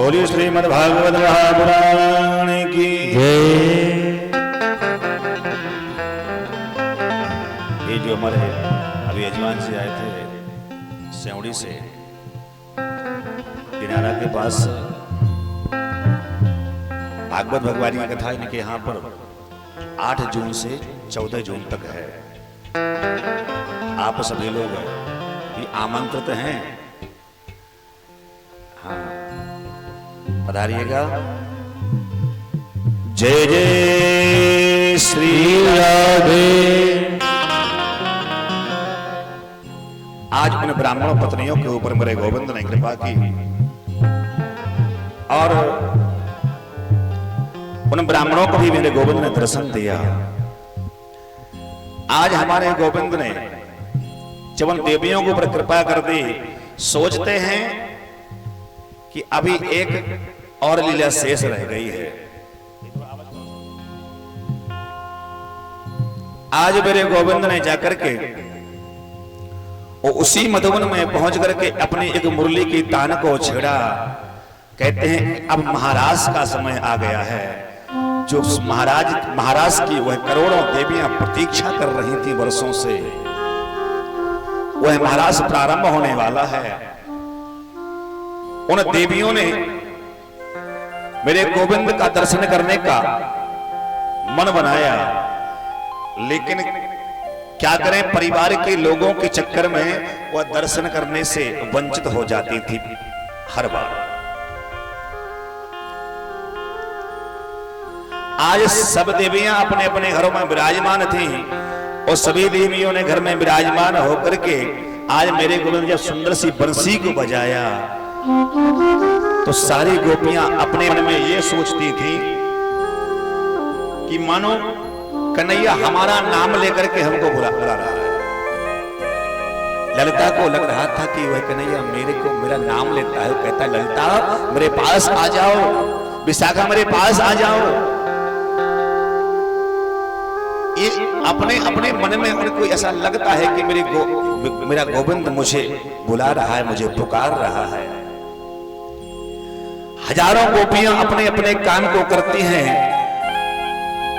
बोलिए श्रीमद् भागवत महापुराण की जय। ये जो हमारे अभी यजमान से आए थे सेवड़ी से, किनारा के पास भागवत भगवानी की कथा इनके यहाँ पर 8 जून से 14 जून तक है। आप सभी लोग भी आमंत्रित हैं, हाँ पधारिएगा। जय जय श्री राधे। आज उन ब्राह्मण पत्नियों के ऊपर मेरे गोविंद ने कृपा की और उन ब्राह्मणों को भी मेरे गोविंद ने दर्शन दिया। आज हमारे गोविंद ने जब उन देवियों के ऊपर कृपा कर दी, सोचते हैं कि अभी एक और लीला शेष रह गई है। आज मेरे गोविंद ने जाकर के वो उसी मधुवन में पहुंच करके अपनी एक मुरली की तान को छेड़ा। कहते हैं अब महाराज का समय आ गया है। जो महाराज की वह करोड़ों देवियां प्रतीक्षा कर रही थी वर्षों से, वह महाराज प्रारंभ होने वाला है। उन देवियों ने मेरे गोविंद का दर्शन करने का मन बनाया, लेकिन क्या करें, परिवार के लोगों के चक्कर में वह दर्शन करने से वंचित हो जाती थी हर बार। आज सब देवियां अपने अपने घरों में विराजमान थीं और सभी देवियों ने घर में विराजमान होकर के आज मेरे गोविंद जब सुंदर सी बंसी को बजाया तो सारी गोपियां अपने मन में ये सोचती थी कि मानो कन्हैया हमारा नाम लेकर के हमको बुला रहा है। ललिता को लग रहा था कि वह कन्हैया मेरा नाम लेता है। कहता है ललिता मेरे पास आ जाओ, विशाखा मेरे पास आ जाओ। ये अपने अपने मन में उनको ऐसा लगता है कि मेरा गोविंद मुझे बुला रहा है, मुझे पुकार रहा है। हजारों गोपियां अपने अपने काम को करती हैं,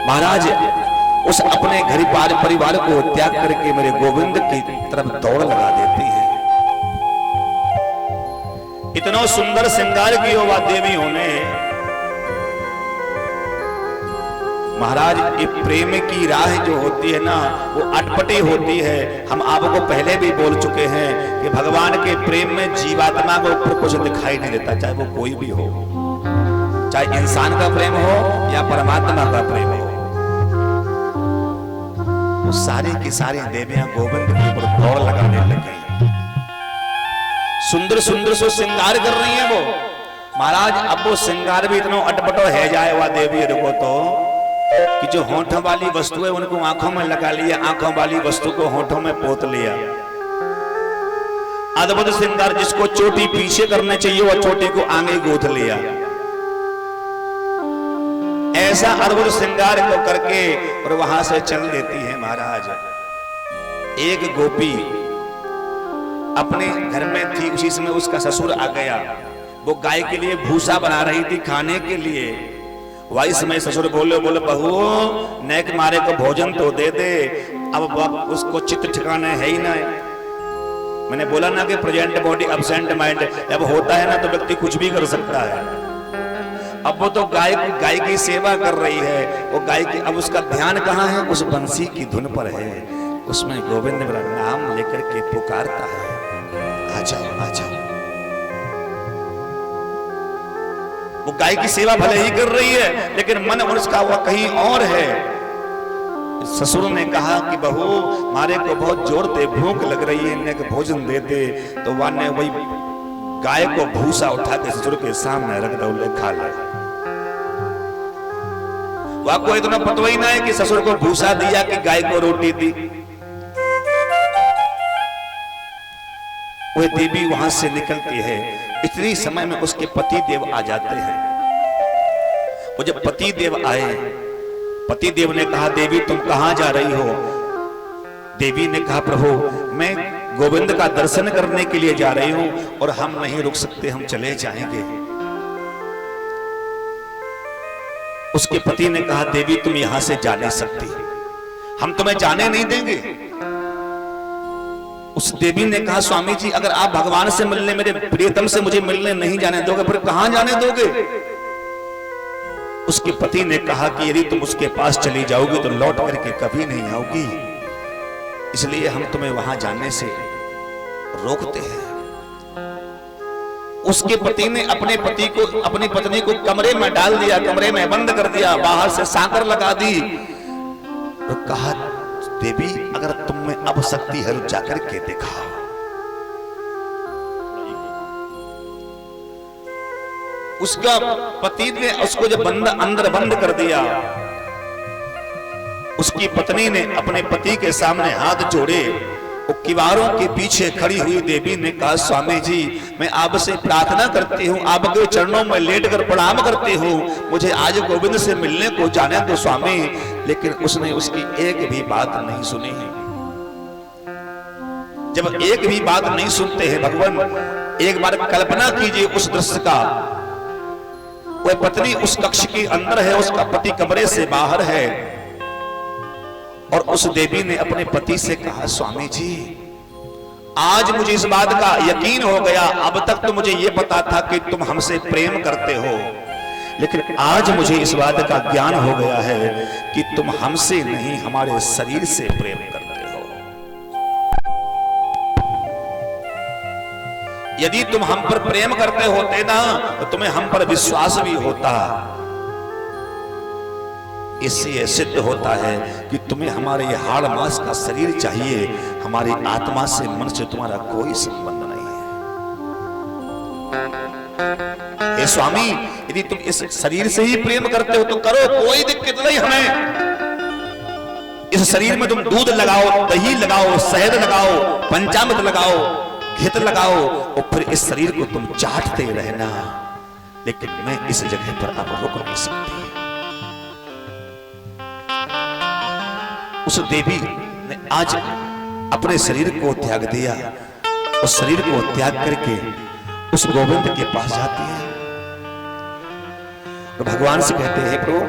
महाराज उस अपने घर परिवार को त्याग करके मेरे गोविंद की तरफ दौड़ लगा देती हैं। इतना सुंदर श्रृंगार की हुआ देवियों ने, महाराज ये प्रेम की राह जो होती है ना वो अटपटी होती है। हम आपको पहले भी बोल चुके हैं कि भगवान के प्रेम में जीवात्मा को ऊपर कुछ दिखाई नहीं देता, चाहे वो कोई भी हो, चाहे इंसान का प्रेम हो या परमात्मा का प्रेम हो। वो सारी की सारी देवियां गोविंद के ऊपर दौड़ लगाने लगी, सुंदर सुंदर सो श्रृंगार कर रही हैं वो। महाराज अब वो श्रृंगार भी इतना अटपटो है जाए वह देवी को तो कि जो होठों वाली वस्तु है उनको आंखों में लगा लिया, आंखों वाली वस्तु को होठों में पोत लिया। अद्भुत श्रृंगार, जिसको चोटी पीछे करने चाहिए वो चोटी को आगे गोद लिया। ऐसा अद्भुत श्रृंगार को करके और वहां से चल देती है। महाराज एक गोपी अपने घर में थी, उसी समय उसका ससुर आ गया। वो गाय के लिए भूसा बना रही थी खाने के लिए। वही समय ससुर बोले बहू नेक मारे को भोजन तो दे दे। अब उसको चित्त ठिकाने है ही ना। मैंने बोला ना कि प्रेजेंट बॉडी एब्सेंट माइंड, अब होता है ना तो व्यक्ति कुछ भी कर सकता है। अब वो तो गाय की सेवा कर रही है, वो गाय की, अब उसका ध्यान कहाँ है, उस बंसी की धुन पर है। उसमें गोविंद मेरा नाम लेकर के पुकारता है, आ जाओ आ जाओ। वो गाय की सेवा भले ही कर रही है लेकिन मन उसका वो कहीं और है। ससुर ने कहा कि बहू मारे को बहुत जोर दे, भूख लग रही है, इन्हें भोजन दे दे। तो वह ने वही गाय को भूसा उठा के ससुर के सामने रख दो, ले खा ले। वह को इतना पता ही ना है कि ससुर को भूसा दिया कि गाय को रोटी दी। वह देवी वहां से निकलती है। इतनी समय में उसके पति देव आ जाते हैं। वो जब पति देव आए, पति देव ने कहा देवी तुम कहां जा रही हो? देवी ने कहा प्रभु मैं गोविंद का दर्शन करने के लिए जा रही हूं और हम नहीं रुक सकते, हम चले जाएंगे। उसके पति ने कहा, देवी तुम यहां से जा नहीं सकती, हम तुम्हें जाने नहीं देंगे। उस देवी ने कहा, स्वामी जी अगर आप भगवान से मिलने, मेरे प्रियतम से मुझे मिलने नहीं जाने दोगे, फिर कहां जाने दोगे? उसके पति ने कहा कि यदि तुम उसके पास चली जाओगी तो लौट करके कभी नहीं आओगी, इसलिए हम तुम्हें वहां जाने से रोकते हैं। उसके पति ने अपने पति को, अपनी पत्नी को कमरे में डाल दिया, कमरे में बंद कर दिया, बाहर से सांकर लगा दी और कहा, देवी अगर तुम में अब शक्ति है तो जाकर के दिखाओ। उसका पति ने उसको जब अंदर बंद कर दिया, उसकी पत्नी ने अपने पति के सामने हाथ जोड़े, वो किवारों के पीछे खड़ी हुई देवी ने कहा, स्वामी जी मैं आपसे प्रार्थना करती हूँ, आपके चरणों में लेटकर प्रणाम करती हूँ, मुझे आज गोविंद से मिलने को जाने दो स्वामी। लेकिन उसने उसकी एक भी बात नहीं सुनी। जब एक भी बात नहीं सुनते हैं भगवान, एक बार कल्पना कीजिए उस दृश्य का। वह पत्नी उस कक्ष के अंदर है, उसका पति कमरे से बाहर है, और उस देवी ने अपने पति से कहा, स्वामी जी आज मुझे इस बात का यकीन हो गया, अब तक तो मुझे यह पता था कि तुम हमसे प्रेम करते हो, लेकिन आज मुझे इस बात का ज्ञान हो गया है कि तुम हमसे नहीं हमारे शरीर से प्रेम करते हो। यदि तुम हम पर प्रेम करते होते ना तो तुम्हें हम पर विश्वास भी होता। इससे यह सिद्ध होता है कि तुम्हें हमारे ये हाड़ मांस का शरीर चाहिए, हमारी आत्मा से, मन से तुम्हारा कोई संबंध नहीं है। हे स्वामी यदि तुम इस शरीर से ही प्रेम करते हो तो करो, कोई दिक्कत नहीं हमें। इस शरीर में तुम दूध लगाओ, दही लगाओ, शहद लगाओ, पंचामृत लगाओ, घित लगाओ, और फिर इस शरीर को तुम चाटते रहना, लेकिन मैं इस जगह पर अब रुक नहीं सकती। उस देवी ने आज अपने शरीर को त्याग दिया, उस शरीर को त्याग करके उस गोविंद के पास जाती है तो भगवान से कहते हैं, प्रभु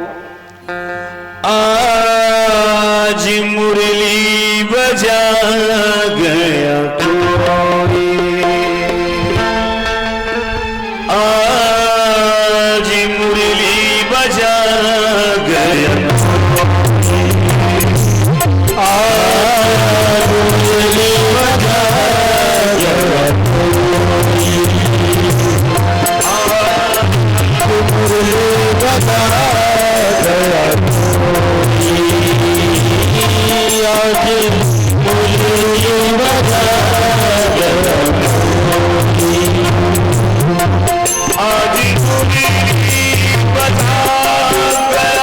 आज मुरली बजा गया कोई, आज मुरली बजा गया, आज मुरली बजा गया, मुरली बजा गया, आज मुरली बजा गया, आज मुरली बजा गया, आज मुरली बजा गया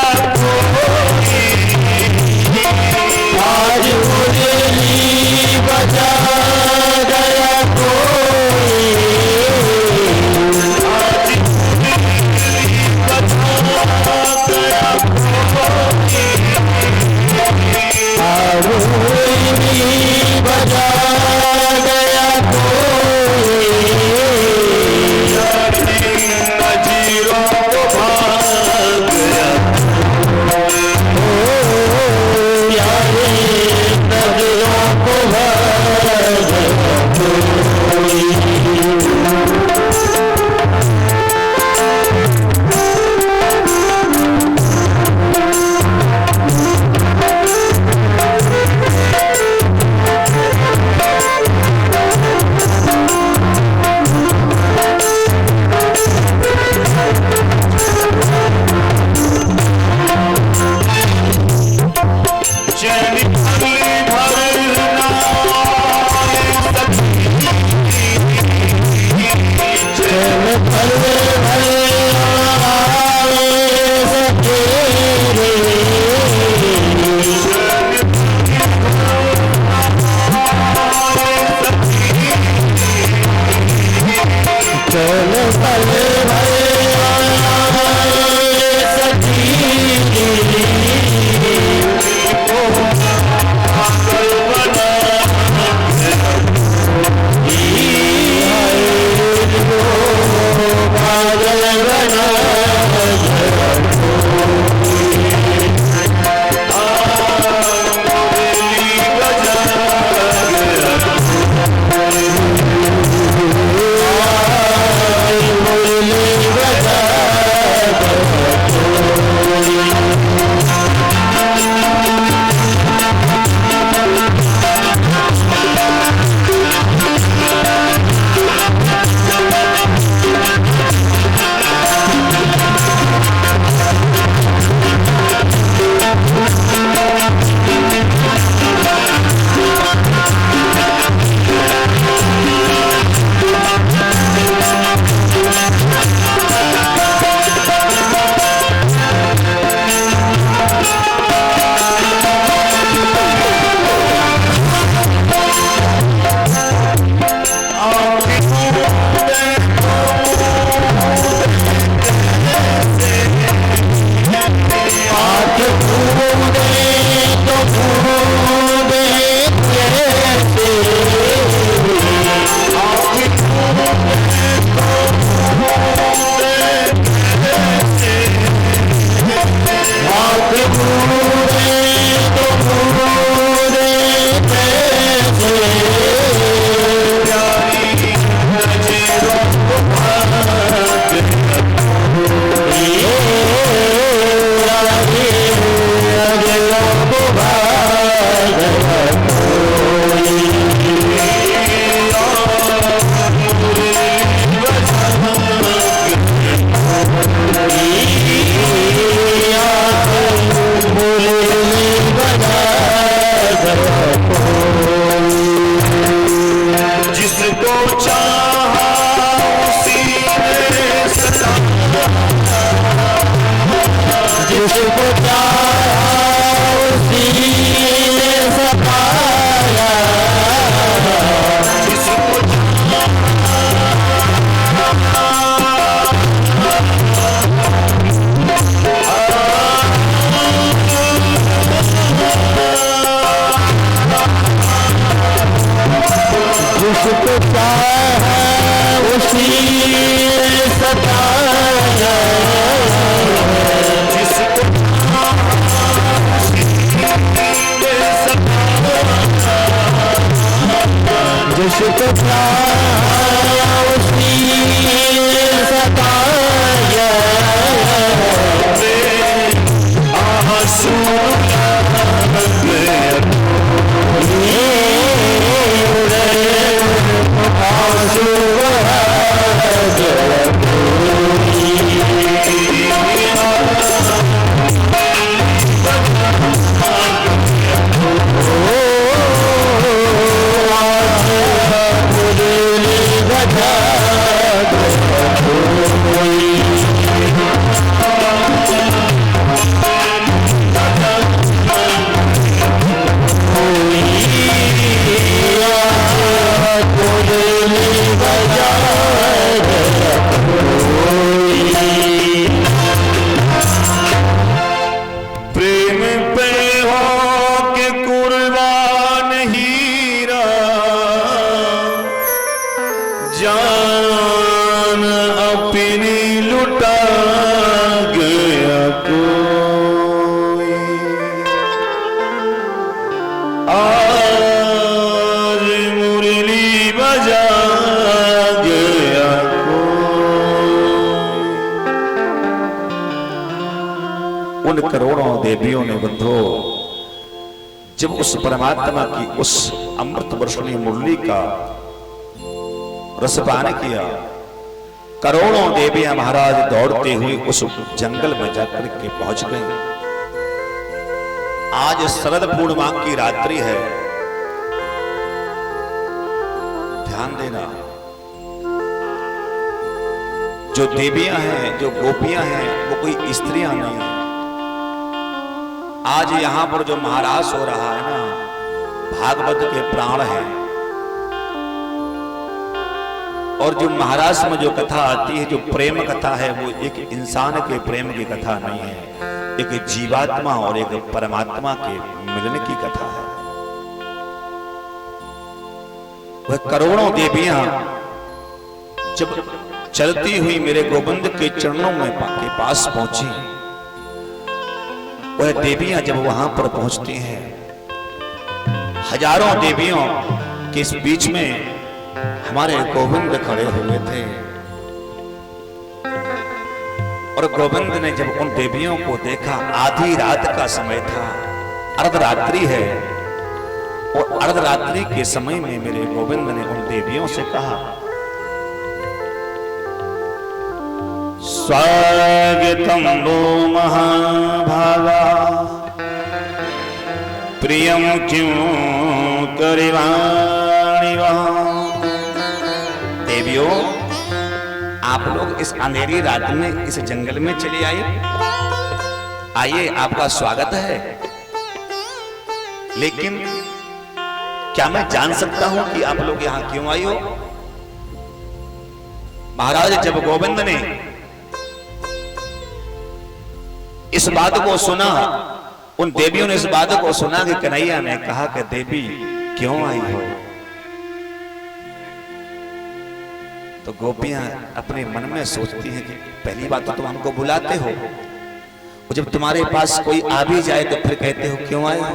कोई, आज मुरली बजा गया कोई, जिसको चाहा उसी ने सताया, जिसको चाहा उसी ने सताया, जिसको जिसको चाहा उसी ने सताया, आंसू जान अपनी लुटा गया कोई, आज मुरली बजा गया कोई। उन करोड़ों देवियों ने बंधो जब उस परमात्मा की उस अमृत वर्षणी मुरली का रसपान किया, करोड़ों देवियां महाराज दौड़ते हुए उस जंगल में जाकर के पहुंच गए। आज शरद पूर्णिमा की रात्रि है, ध्यान देना। जो देवियां हैं, जो गोपियां हैं, वो कोई स्त्रियां नहीं है। आज यहां पर जो महाराज हो रहा है ना, भागवत के प्राण हैं। और जो महाराज में जो कथा आती है, जो प्रेम कथा है, वो एक इंसान के प्रेम की कथा नहीं है, एक जीवात्मा और एक परमात्मा के मिलन की कथा है। वह करोड़ों देवियां जब चलती हुई मेरे गोविंद के चरणों में के पास पहुंची, वह देवियां जब वहां पर पहुंचती हैं, हजारों देवियों के इस बीच में हमारे गोविंद खड़े हुए थे। और गोविंद ने जब उन देवियों को देखा, आधी रात का समय था, अर्धरात्रि है, और अर्धरात्रि के समय में मेरे गोविंद ने उन देवियों से कहा, स्वागतम वो महाभागा, प्रियम क्यों करिवाणि वहाँ। देवियों, आप लोग इस अंधेरी रात में इस जंगल में चले आए, आइए, आपका स्वागत है। लेकिन क्या मैं जान सकता हूं कि आप लोग यहां क्यों आए हो? महाराज, जब गोविंद ने इस बात को सुना, उन देवियों ने इस बात को सुना कि कन्हैया ने कहा कि देवी क्यों आई हो, तो गोपियां अपने मन में सोचती हैं कि पहली बात तो तुम हमको बुलाते हो, और जब तुम्हारे पास कोई आ भी जाए तो फिर कहते हो क्यों आए हो।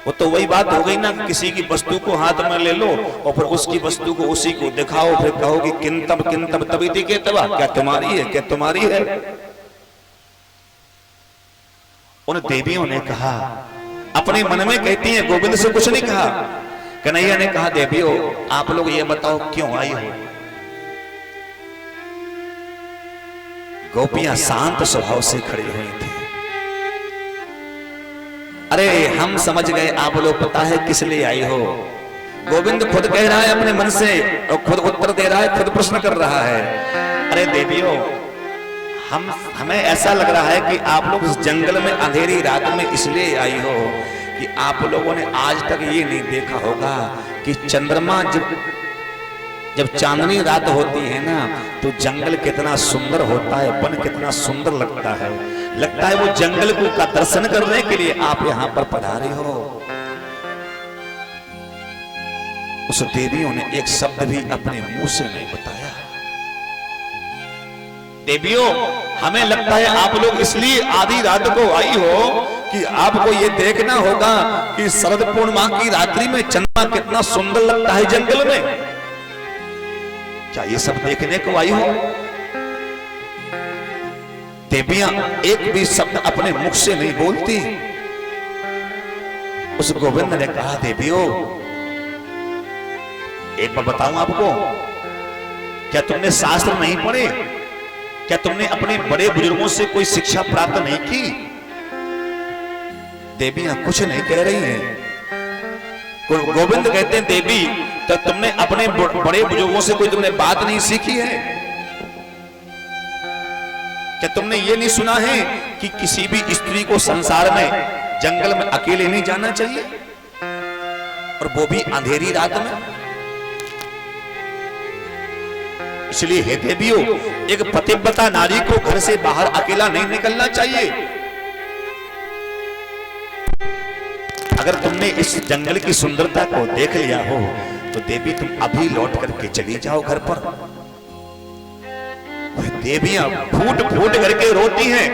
वो तो वही बात हो गई ना, किसी की वस्तु को हाथ में ले लो और फिर उसकी वस्तु को उसी को दिखाओ, फिर कहो कि किंतब तभी दिखे तबा, क्या तुम्हारी है, क्या तुम्हारी है। उन देवियों ने कहा, अपने मन में कहती हैं, गोविंद से कुछ नहीं कहा। कन्हैया ने कहा, देवियों आप लोग ये बताओ क्यों आई हो। गोपियां शांत स्वभाव से खड़ी हुई थी। अरे हम समझ गए, आप लोग पता है किस लिए आई हो। गोविंद खुद कह रहा है अपने मन से, और खुद उत्तर दे रहा है, खुद प्रश्न कर रहा है। अरे देवियों, हमें ऐसा लग रहा है कि आप लोग इस जंगल में अंधेरी रात में इसलिए आई हो कि आप लोगों ने आज तक ये नहीं देखा होगा कि चंद्रमा जब चांदनी रात होती है ना तो जंगल कितना सुंदर होता है, वन कितना सुंदर लगता है वो जंगल का दर्शन करने के लिए आप यहाँ पर पधारे हो। उस देवियों ने एक शब्द भी अपने मुंह से नहीं बताया। देवियों, हमें लगता है आप लोग इसलिए आधी रात को आई हो कि आपको ये देखना होगा कि शरद पूर्णिमा की रात्रि में चंद्रमा कितना सुंदर लगता है जंगल में। क्या ये सब देखने को आई हो? देवियां एक भी शब्द अपने मुख से नहीं बोलती। उस गोविंद ने कहा, देवियों एक बार बताऊं आपको, क्या तुमने शास्त्र नहीं पढ़े? क्या तुमने अपने बड़े बुजुर्गों से कोई शिक्षा प्राप्त नहीं की? देवियां कुछ नहीं कह रही हैं। गोविंद कहते हैं, देवी तो तुमने अपने बड़े बुजुर्गों से कोई तुमने बात नहीं सीखी है? क्या तुमने ये नहीं सुना है कि किसी भी स्त्री को संसार में जंगल में अकेले नहीं जाना चाहिए, और वो भी अंधेरी रात में? इसलिए हे देवियों, एक पतिव्रता नारी को घर से बाहर अकेला नहीं निकलना चाहिए। अगर तुमने इस जंगल की सुंदरता को देख लिया हो तो देवी तुम अभी लौट करके चली जाओ घर पर। देवियां फूट फूट करके रोती हैं,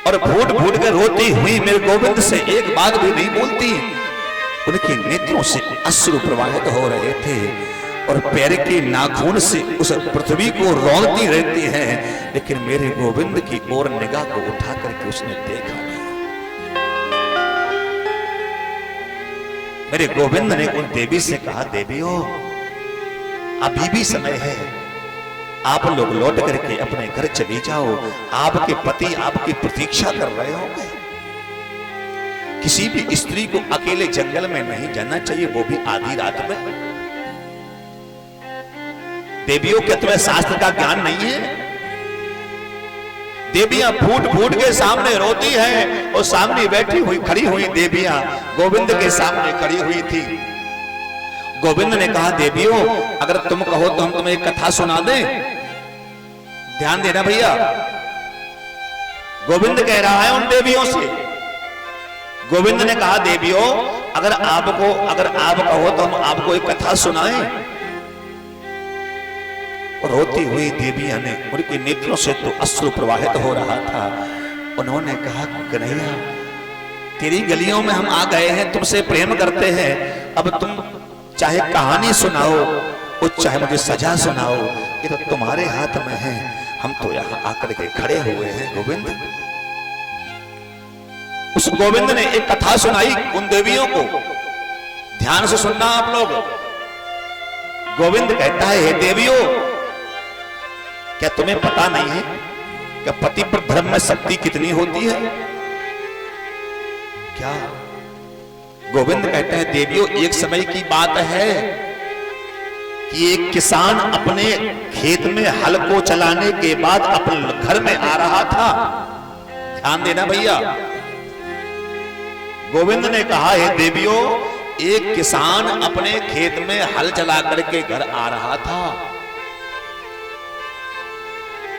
और फूट फूट कर रोती हुई मेरे गोविंद से एक बात भी नहीं बोलती। उनके नेत्रों से अश्रु प्रवाहित हो रहे थे और पैर के नाखून से उस पृथ्वी को रौंदती रहती हैं, लेकिन मेरे गोविंद की ओर निगाह को उठा करके उसने देखा नहीं। मेरे गोविंद ने उन देवी से कहा, देवियों अभी भी समय है, आप लोग लौट करके अपने घर चली जाओ। आपके पति आपकी प्रतीक्षा कर रहे होंगे। किसी भी स्त्री को अकेले जंगल में नहीं जाना चाहिए, वो भी आधी रात में। देवियों, क्या तुम्हें शास्त्र का ज्ञान नहीं है? देवियां फूट फूट के सामने रोती हैं, और सामने बैठी हुई खड़ी हुई देवियां गोविंद के सामने खड़ी हुई थी। गोविंद ने कहा, देवियों अगर तुम कहो तो हम तुम्हें एक कथा सुना दें। ध्यान देना भैया, गोविंद कह रहा है उन देवियों से। गोविंद ने कहा, देवियों अगर आप कहो तो हम आपको एक कथा सुनाएं। रोती हुई देवियां ने, उनके नेत्रों से तो अश्रु प्रवाहित हो रहा था, उन्होंने कहा, कन्हैया तेरी गलियों में हम आ गए हैं, तुमसे प्रेम करते हैं, अब तुम चाहे कहानी सुनाओ और चाहे मुझे सजा सुनाओ, ये तो तुम्हारे हाथ में है। हम तो यहां आकर के खड़े हुए हैं गोविंद। उस गोविंद ने एक कथा सुनाई उन देवियों को। ध्यान से सुनना आप लोग। गोविंद कहता है, हे देवियों क्या तुम्हें पता नहीं है कि पति पर धर्म में शक्ति कितनी होती है? क्या? गोविंद कहते हैं, देवियों एक समय की बात है कि एक किसान अपने खेत में हल को चलाने के बाद अपने घर में आ रहा था। ध्यान देना भैया। गोविंद ने कहा, हे देवियों एक किसान अपने खेत में हल चला करके घर आ रहा था।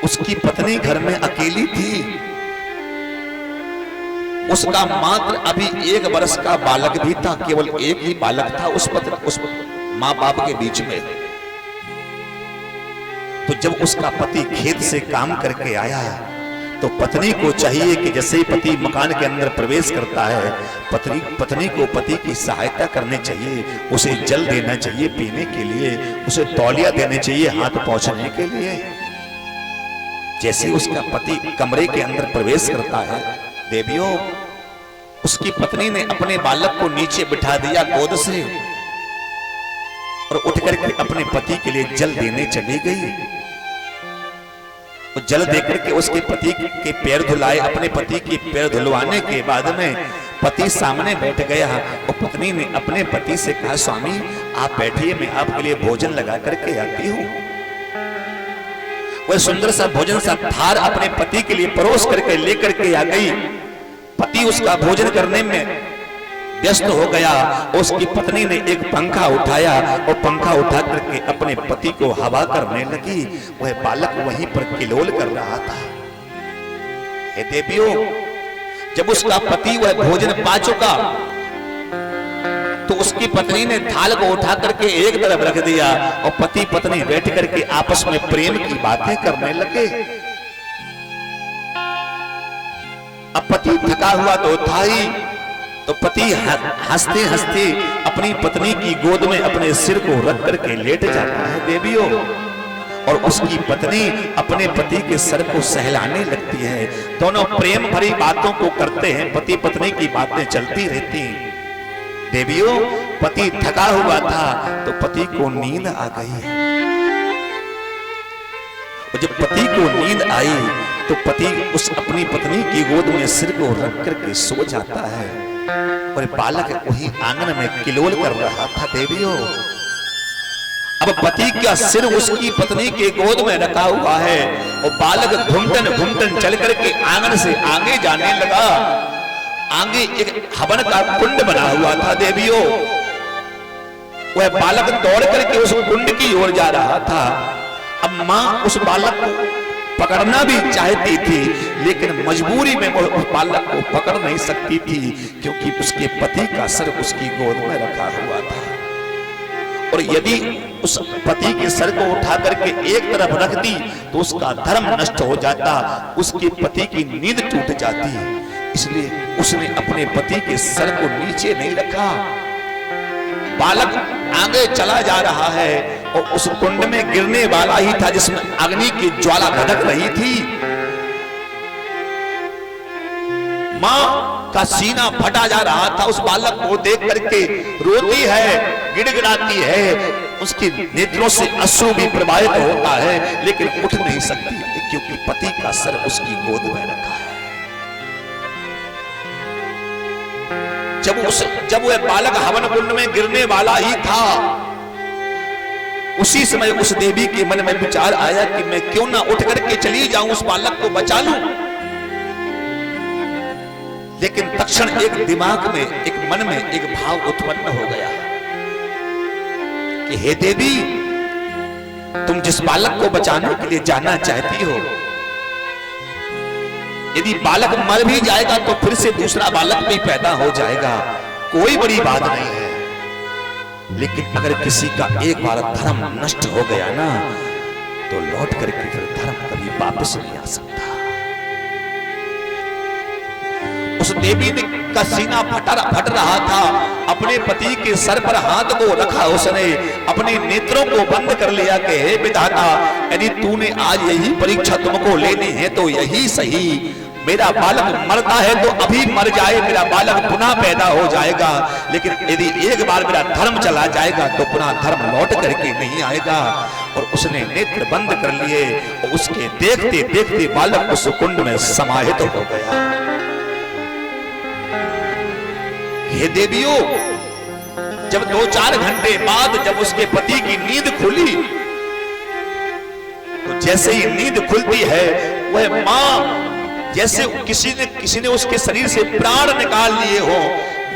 उसकी पत्नी घर में अकेली थी। उसका मात्र अभी 1 वर्ष का बालक भी था, केवल एक ही बालक था उस मां बाप के बीच में। तो जब उसका पति खेत से काम करके आया तो पत्नी को चाहिए कि जैसे ही पति मकान के अंदर प्रवेश करता है, पत्नी को पति की सहायता करनी चाहिए, उसे जल देना चाहिए पीने के लिए, उसे तौलिया देने चाहिए हाथ पहुंचने के लिए। जैसे उसका पति कमरे के अंदर प्रवेश करता है, देवियों उसकी पत्नी ने अपने बालक को नीचे बिठा दिया गोद से और उठ करके अपने पति के लिए जल देने चली गई। और जल देकर के उसके पति के पैर धुलाए। अपने पति के पैर धुलवाने के बाद में पति सामने बैठ गया और पत्नी ने अपने पति से कहा, स्वामी आप बैठिए, मैं आपके लिए भोजन लगा करके आती हूं। वह सुंदर सा भोजन सा थार अपने पति के लिए परोस करके लेकर के आ गई। पति उसका भोजन करने में व्यस्त हो गया। उसकी पत्नी ने एक पंखा उठाया और पंखा उठा करके अपने पति को हवा करने लगी। वह बालक वहीं पर किलोल कर रहा था। हे देवियों, जब उसका पति वह भोजन पा चुका तो उसकी पत्नी ने थाल को उठा करके एक तरफ रख दिया और पति पत्नी बैठ करके आपस में प्रेम की बातें करने लगे। अब पति थका हुआ तो था ही, तो पति हंसते हंसते अपनी पत्नी की गोद में अपने सिर को रख करके लेट जाता है देवियों, और उसकी पत्नी अपने पति के सर को सहलाने लगती है। दोनों प्रेम भरी बातों को करते हैं, पति पत्नी की बातें चलती रहती हैं। देवियों, पति थका हुआ था तो पति को नींद आ गई। और जब पति को नींद आई तो पति उस अपनी पत्नी की गोद में सिर को रख करके सो जाता है और बालक वही आंगन में किलोल कर रहा था देवियों। अब पति का सिर उसकी पत्नी के गोद में रखा हुआ है और बालक घुमटन घुमटन चल करके आंगन से आगे जाने लगा। आगे एक हवन का कुंड बना हुआ था देवियों। वह बालक दौड़ करके उस कुंड की ओर जा रहा था। अब मां उस बालक को पकड़ना भी चाहती थी, लेकिन मजबूरी में वो उस बालक को पकड़ नहीं सकती थी, क्योंकि उसके पति का सर उसकी गोद में रखा हुआ था। और यदि उस पति के सर को उठा करके एक तरफ रख दी तो उसका धर्म नष्ट हो जाता, उसके पति की नींद टूट जाती। इसलिए उसने अपने पति के सर को नीचे नहीं रखा। बालक आगे चला जा रहा है और उस कुंड में गिरने वाला ही था जिसमें अग्नि की ज्वाला भड़क रही थी। मां का सीना फटा जा रहा था। उस बालक को देख करके रोती है, गिड़गिड़ाती है, उसके नेत्रों से अश्रु भी प्रवाहित होता है, लेकिन उठ नहीं सकती क्योंकि पति का सर उसकी गोद में रखा है। जब वह बालक हवन कुंड में गिरने वाला ही था, उसी समय उस देवी के मन में विचार आया कि मैं क्यों ना उठ करके चली जाऊं, उस बालक को बचा लूं। लेकिन तक्षण एक दिमाग में, एक मन में एक भाव उत्पन्न हो गया कि हे देवी, तुम जिस बालक को बचाने के लिए जाना चाहती हो, यदि बालक मर भी जाएगा तो फिर से दूसरा बालक भी पैदा हो जाएगा, कोई बड़ी बात नहीं है। लेकिन अगर किसी का एक बार धर्म नष्ट हो गया ना, तो लौट करके फिर धर्म कभी वापस नहीं आ सकता। उस देवी ने का सीना फट रहा था। अपने पति के सर पर हाथ को रखा, उसने अपने नेत्रों को बंद कर लिया कि हे विधाता, यदि तूने आज यही परीक्षा तुमको लेनी है तो यही सही। मेरा बालक मरता है तो अभी मर जाए, मेरा बालक पुनः पैदा हो जाएगा, लेकिन यदि एक बार मेरा धर्म चला जाएगा तो पुनः धर्म लौट करके नहीं आएगा। और उसने नेत्र बंद कर लिए और उसके देखते देखते बालक उस कुंड में समाहित हो गया। हे देवियों, जब 2-4 घंटे बाद जब उसके पति की नींद खुली, तो जैसे ही नींद खुलती है, वह मां जैसे किसी ने उसके शरीर से प्राण निकाल लिए हो,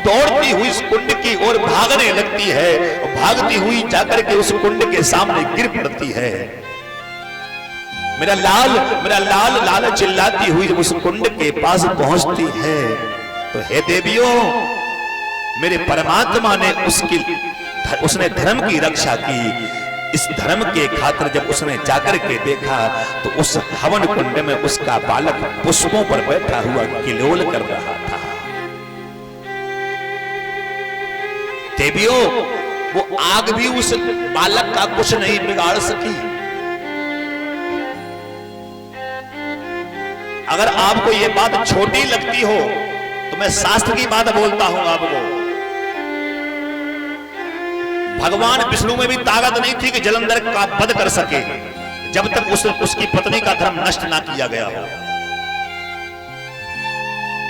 दौड़ती हुई उस कुंड की ओर भागने लगती है और भागती हुई जाकर के उस कुंड के सामने गिर पड़ती है। मेरा लाल लाल चिल्लाती हुई उस कुंड के पास पहुंचती है तो हे देवियों, मेरे परमात्मा ने उसने धर्म की रक्षा की। इस धर्म के खातिर जब उसने जाकर के देखा तो उस हवन कुंड में उसका बालक पुष्पों पर बैठा हुआ किलोल कर रहा था। देवियों, वो आग भी उस बालक का कुछ नहीं बिगाड़ सकी। अगर आपको ये बात छोटी लगती हो तो मैं शास्त्र की बात बोलता हूं आपको। भगवान विष्णु में भी ताकत नहीं थी कि जलंधर का वध कर सके, जब तक उसकी पत्नी का धर्म नष्ट ना किया गया हो।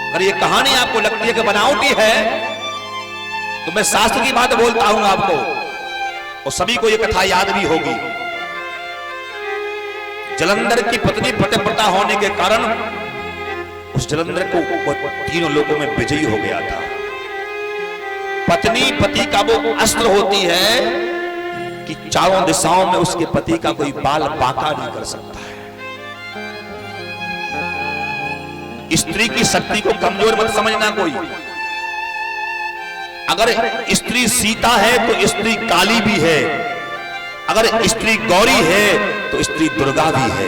अगर ये कहानी आपको लगती है कि बनावटी है, तो मैं शास्त्र की बात बोलता हूं आपको, और सभी को ये कथा याद भी होगी। जलंधर की पत्नी पतिव्रता होने के कारण उस जलंधर को तीनों लोगों में विजयी हो गया था। पत्नी पति का वो अस्त्र होती है कि चारों दिशाओं में उसके पति का कोई बाल बांका नहीं कर सकता है। स्त्री की शक्ति को कमजोर मत समझना कोई। अगर स्त्री सीता है तो स्त्री काली भी है, अगर स्त्री गौरी है तो स्त्री दुर्गा भी है।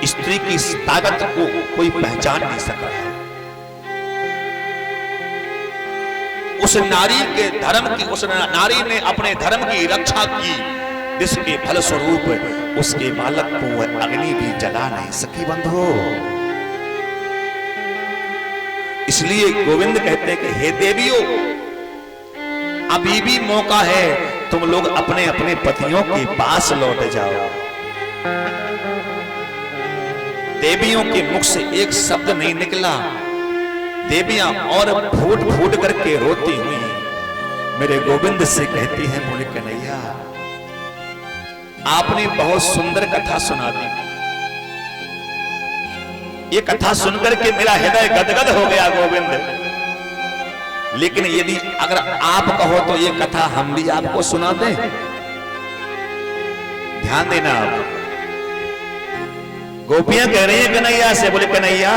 स्त्री की ताकत को कोई पहचान नहीं सका है। उस नारी के धर्म की, उस नारी ने अपने धर्म की रक्षा की, जिसके फलस्वरूप उसके बालक को वह अग्नि भी जला नहीं सकी बंधो। इसलिए गोविंद कहते कि हे देवियों, अभी भी मौका है, तुम लोग अपने अपने पतियों के पास लौट जाओ। देवियों के मुख से एक शब्द नहीं निकला। देवियां और फूट फूट करके रोती हुई मेरे गोविंद से कहती हैं, बोले कन्हैया आपने बहुत सुंदर कथा सुना दी। ये कथा सुनकर के मेरा हृदय गदगद हो गया गोविंद, लेकिन यदि अगर आप कहो तो ये कथा हम भी आपको सुना दें। ध्यान देना आप। गोपियां कह रही हैं कन्हैया से, बोले कन्हैया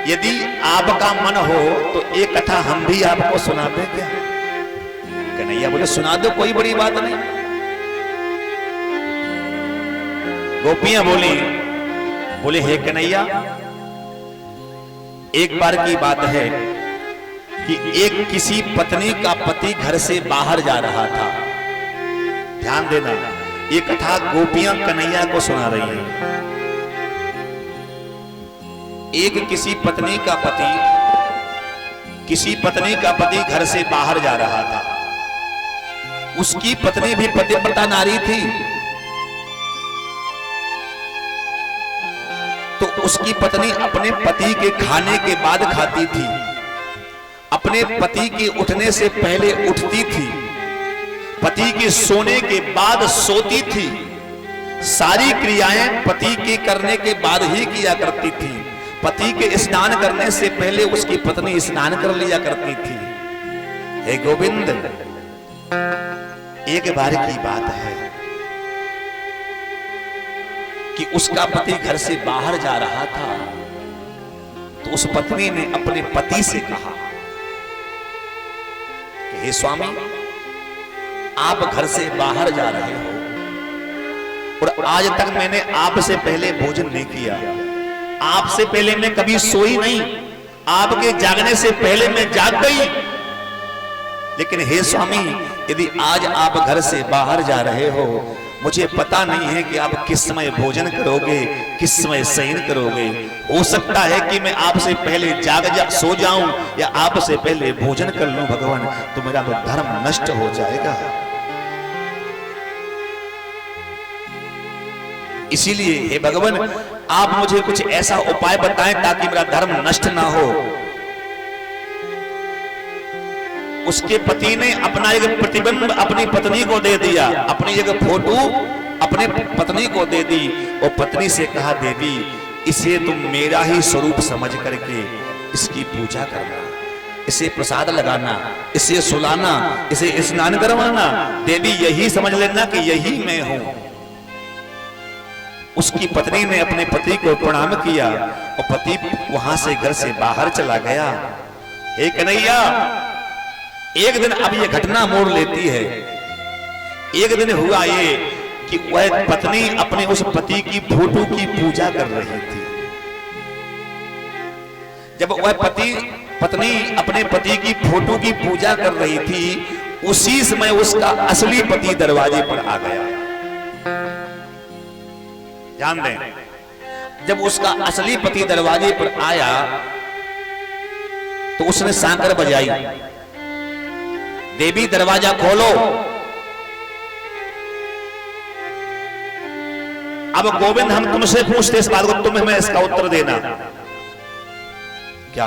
यदि आपका मन हो तो ये कथा हम भी आपको सुना दें क्या? कन्हैया बोले सुना दो, कोई बड़ी बात नहीं। गोपियां बोले हे कन्हैया, एक बार की बात है कि एक किसी पत्नी का पति घर से बाहर जा रहा था। ध्यान देना, ये कथा गोपियां कन्हैया को सुना रही हैं। एक किसी पत्नी का पति घर से बाहर जा रहा था। उसकी पत्नी भी पतिव्रता नारी थी, तो उसकी पत्नी अपने पति के खाने के बाद खाती थी, अपने पति के उठने से पहले उठती थी, पति के सोने के बाद सोती थी, सारी क्रियाएं पति के करने के बाद ही किया करती थी। पति के स्नान करने से पहले उसकी पत्नी स्नान कर लिया करती थी। हे गोविंद, एक बार की बात है कि उसका पति घर से बाहर जा रहा था, तो उस पत्नी ने अपने पति से कहा कि हे स्वामी, आप घर से बाहर जा रहे हो और आज तक मैंने आपसे पहले भोजन नहीं किया, आपसे पहले मैं कभी सोई नहीं, आपके जागने से पहले मैं जाग गई। लेकिन हे स्वामी, यदि आज आप घर से बाहर जा रहे हो, मुझे पता नहीं है कि आप किस समय भोजन करोगे, किस समय शयन करोगे। हो सकता है कि मैं आपसे पहले सो जाऊं या आपसे पहले भोजन कर लूं भगवान, तो मेरा तो धर्म नष्ट हो जाएगा। इसीलिए हे भगवान, आप मुझे कुछ ऐसा उपाय बताएं ताकि मेरा धर्म नष्ट ना हो। उसके पति ने अपना एक प्रतिबिंब अपनी पत्नी को दे दिया, अपनी एक फोटो अपने पत्नी को दे दी और पत्नी से कहा, देवी इसे तुम मेरा ही स्वरूप समझ करके इसकी पूजा करना, इसे प्रसाद लगाना, इसे सुलाना, इसे स्नान करवाना। देवी यही समझ लेना कि यही मैं हूं। उसकी पत्नी ने अपने पति को प्रणाम किया और पति वहां से घर से बाहर चला गया। हे कन्हैया, एक दिन अब ये घटना मोड़ लेती है। एक दिन हुआ ये कि वह पत्नी अपने उस पति की फोटो की पूजा कर रही थी। जब वह पत्नी अपने पति की फोटो की पूजा कर रही थी, उसी समय उसका असली पति दरवाजे पर आ गया। ध्यान दें, जब उसका असली पति दरवाजे पर आया तो उसने सांकर बजाई, देवी दरवाजा खोलो। अब गोविंद, हम तुमसे पूछते इस बात को, तुम हमें इसका उत्तर देना। क्या?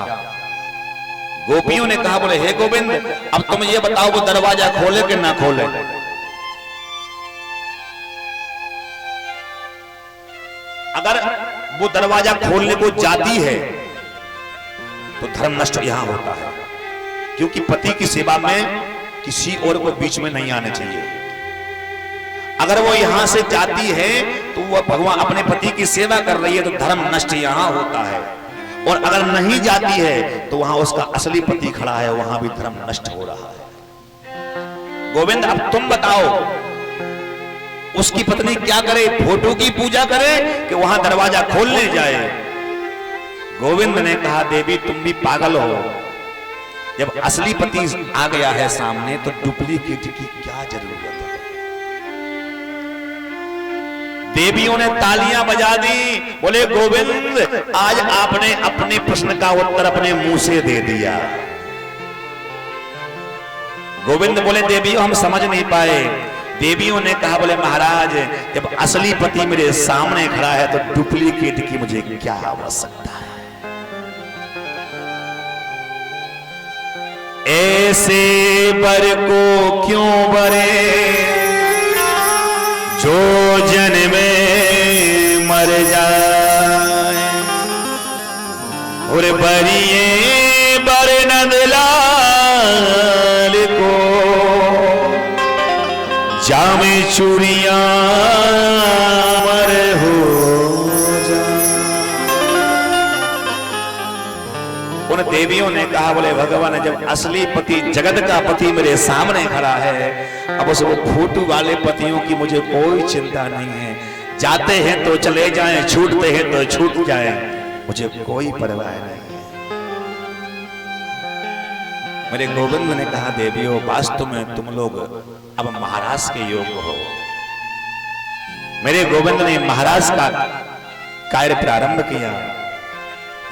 गोपियों ने कहा, बोले हे गोविंद, अब तुम ये बताओ वो दरवाजा खोले कि ना खोले। अगर वो दरवाजा खोलने को जाती है तो धर्म नष्ट यहां होता है, क्योंकि पति की सेवा में किसी और को बीच में नहीं आना चाहिए। अगर वो यहां से जाती है तो वह भगवान अपने पति की सेवा कर रही है, तो धर्म नष्ट यहां होता है। और अगर नहीं जाती है तो वहां उसका असली पति खड़ा है, वहां भी धर्म नष्ट हो रहा है। गोविंद अब तुम बताओ, उसकी पत्नी क्या करे? फोटो की पूजा करे कि वहां दरवाजा खोलने जाए? गोविंद ने कहा, देवी तुम भी पागल हो। जब असली पति आ गया है सामने तो डुप्लीकेट की क्या जरूरत है? देवियों ने तालियां बजा दी, बोले गोविंद आज आपने अपने प्रश्न का उत्तर अपने मुंह से दे दिया। गोविंद बोले देवियों हम समझ नहीं पाए। देवियों ने कहा, बोले महाराज जब असली पति मेरे सामने खड़ा है तो डुप्लीकेट की मुझे क्या आवश्यकता है? ऐसे बर को क्यों बरे जो जन में मर जाए, और बरिए बर नंदलाल को जामे चूड़ियां मर हो जाए। उन देवियों ने कहा, बोले भगवान जब असली पति जगत का पति मेरे सामने खड़ा है, अब उस वो फोटो वाले पतियों की मुझे कोई चिंता नहीं है। जाते हैं तो चले जाएं, छूटते हैं तो छूट जाएं, मुझे कोई परवाह नहीं है। मेरे गोविंद ने कहा, देवियों वास्तव में तुम लोग अब महाराज के योग्य हो। मेरे गोविंद ने महाराज का कार्य प्रारंभ किया।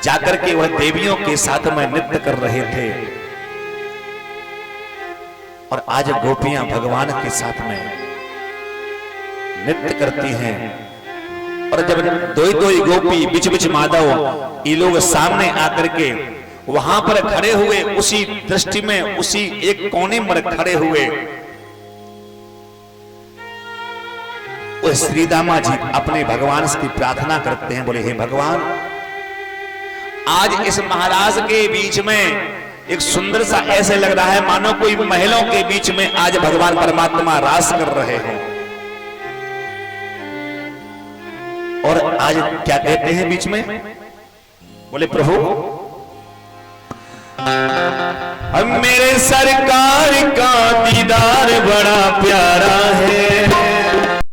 जाकर के वह देवियों के साथ में नृत्य कर रहे थे, और आज गोपियां भगवान के साथ में नृत्य करती हैं। और जब दो गोपी बीच बीच माधव ये लोग सामने आकर के वहां पर खड़े हुए, उसी दृष्टि में उसी एक कोने पर खड़े हुए, वो श्री दामा जी अपने भगवान से प्रार्थना करते हैं। बोले हे भगवान, आज इस महाराज के बीच में एक सुंदर सा ऐसे लग रहा है मानो कोई महलों के बीच में आज भगवान परमात्मा रास कर रहे हैं। और आज क्या कहते हैं बीच में? बोले प्रभु हम मेरे सरकार का दीदार बड़ा प्यारा